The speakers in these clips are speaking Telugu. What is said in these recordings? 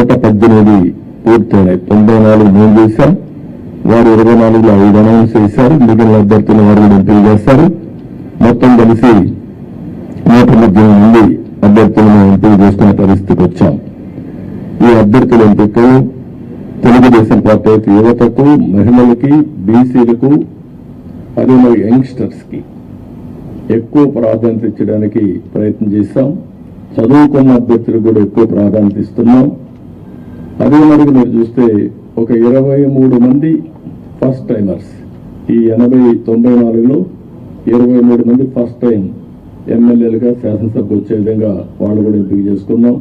118 పూర్తయినాయి. 94 మేము చేశాం. వారు 24లో 5 అనౌన్స్ చేశారు. మిగిలిన అభ్యర్థులు వారు కూడా ఎంపిక చేస్తారు. మొత్తం కలిసి 118 మంది అభ్యర్థులను ఎంపిక చేసుకునే పరిస్థితికి వచ్చాం. ఈ అభ్యర్థుల ఎంపికలు తెలుగుదేశం పార్టీ అయితే యువతకు, మహిళలకి, బీసీలకు, అదే మరి యంగ్స్టర్స్ కి ఎక్కువ ప్రాధాన్యత ఇచ్చడానికి ప్రయత్నం చేశాం. చదువుకున్న అభ్యర్థులకు కూడా ఎక్కువ ప్రాధాన్యత ఇస్తున్నాం. అదే మరి మీరు చూస్తే ఒక 23 మంది ఫస్ట్ టైమర్స్, ఈ 94లో 23 మంది ఫస్ట్ టైం ఎమ్మెల్యేలుగా శాసనసభకు వచ్చే విధంగా వాళ్ళు కూడా ఎంపిక చేసుకున్నాం.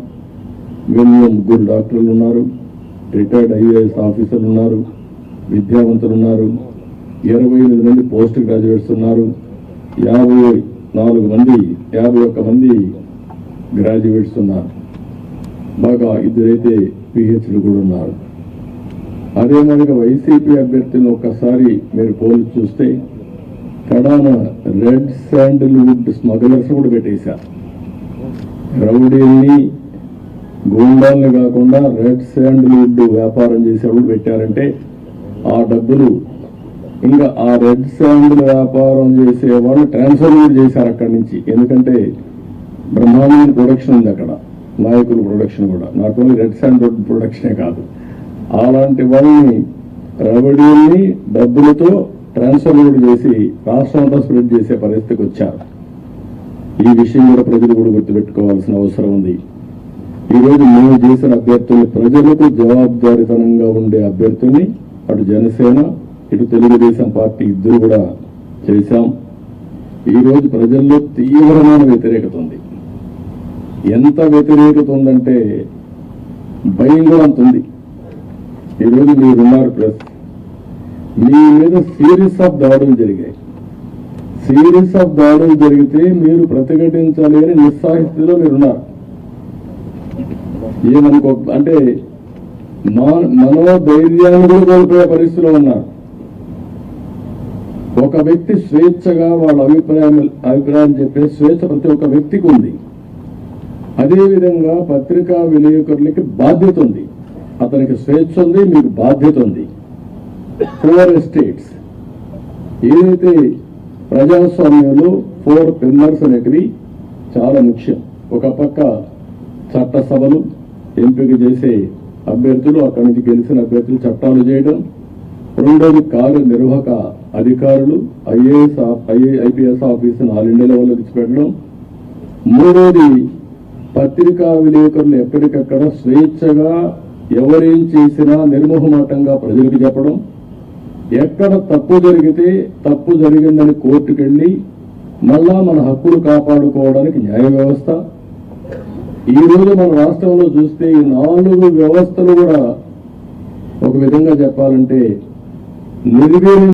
వీళ్ళు 3 డాక్టర్లు ఉన్నారు, రిటైర్డ్ ఐఏఎస్ ఆఫీసర్లు ఉన్నారు, విద్యావంతులు ఉన్నారు, 28 మంది పోస్ట్ గ్రాడ్యుయేట్స్ ఉన్నారు, 51 మంది గ్రాడ్యుయేట్స్ ఉన్నారు, బాగా 2 అయితే పిహెచ్లు కూడా ఉన్నారు. అదే మనకి వైసీపీ అభ్యర్థులను ఒక్కసారి మీరు పోల్చి చూస్తే కడాన రెడ్ శాండిల్వుడ్ స్మగ్లర్స్ కూడా పెట్టేశారు. రౌడీల్ని, గూండాల్ని కాకుండా రెడ్ శాండిల్వుడ్ వ్యాపారం చేసేవాళ్ళు పెట్టారంటే ఆ డబ్బులు ఇంకా ఆ రెడ్ శాండిల్ వ్యాపారం చేసేవాళ్ళు ట్రాన్స్ఫర్ కూడా చేశారు అక్కడి నుంచి. ఎందుకంటే బ్రహ్మాండమైన ప్రొడక్షన్ ఉంది అక్కడ, నాయకుల ప్రొడక్షన్ కూడా, నాట్ ఓన్లీ రెడ్ శాండిల్ ప్రొడక్షనే కాదు. అలాంటి వాళ్ళని రౌడీల్ని డబ్బులతో ట్రాన్స్ఫర్ కూడా చేసి రాష్ట్రం అంతా స్ప్రెడ్ చేసే పరిస్థితికి వచ్చారు. ఈ విషయం కూడా ప్రజలు కూడా గుర్తుపెట్టుకోవాల్సిన అవసరం ఉంది. ఈరోజు మేము చేసిన అభ్యర్థుల్ని, ప్రజలకు జవాబుదారీతనంగా ఉండే అభ్యర్థుల్ని అటు జనసేన ఇటు తెలుగుదేశం పార్టీ ఇద్దరు కూడా చేశాం. ఈరోజు ప్రజల్లో తీవ్రమైన వ్యతిరేకత ఉంది. ఎంత వ్యతిరేకత ఉందంటే భయం కూడా అంత ఉంది. ఈరోజు మీరున్నారు ప్రెస్, మీ మీద సిరీస్ ఆఫ్ దాడులు జరిగాయి. సిరీస్ ఆఫ్ దాడులు జరిగితే మీరు ప్రతిఘటించలేని నిస్సాహిస్థితిలో మీరున్నారు. ఏమనుకో అంటే మనోధైర్యాన్ని కూడా కోల్పోయే పరిస్థితిలో ఉన్నారు. ఒక వ్యక్తి స్వేచ్ఛగా వాళ్ళ అభిప్రాయం చెప్పే స్వేచ్ఛ ప్రతి ఒక్క వ్యక్తికి ఉంది. అదేవిధంగా పత్రికా విలేకరులకి బాధ్యత ఉంది. అతనికి స్వేచ్ఛ ఉంది, మీకు బాధ్యత ఉంది. 4 ఎస్టేట్స్ ఏదైతే ప్రజాస్వామ్యంలో 4 పిల్లర్స్ అనేటివి చాలా ముఖ్యం. ఒక పక్క చట్టసభలు, ఎంపిక చేసే అభ్యర్థులు, అక్కడి నుంచి గెలిచిన అభ్యర్థులు చట్టాలు చేయడం. రెండోది కార్యనిర్వాహక అధికారులు, ఐపీఎస్ ఆఫీసును ఆల్ ఇండియా లెవెల్లో తెచ్చిపెట్టడం. మూడోది పత్రికా విలేకరులు ఎక్కడికక్కడ స్వేచ్ఛగా ఎవరేం చేసినా నిర్మోహమాటంగా ప్రజలకు చెప్పడం. ఎక్కడ తప్పు జరిగితే తప్పు జరిగిందని కోర్టుకెళ్ళి మళ్ళా మన హక్కులు కాపాడుకోవడానికి న్యాయ వ్యవస్థ. ఈ రోజు మన రాష్ట్రంలో చూస్తే ఈ 4 వ్యవస్థలు కూడా ఒక విధంగా చెప్పాలంటే నిర్వీర్యం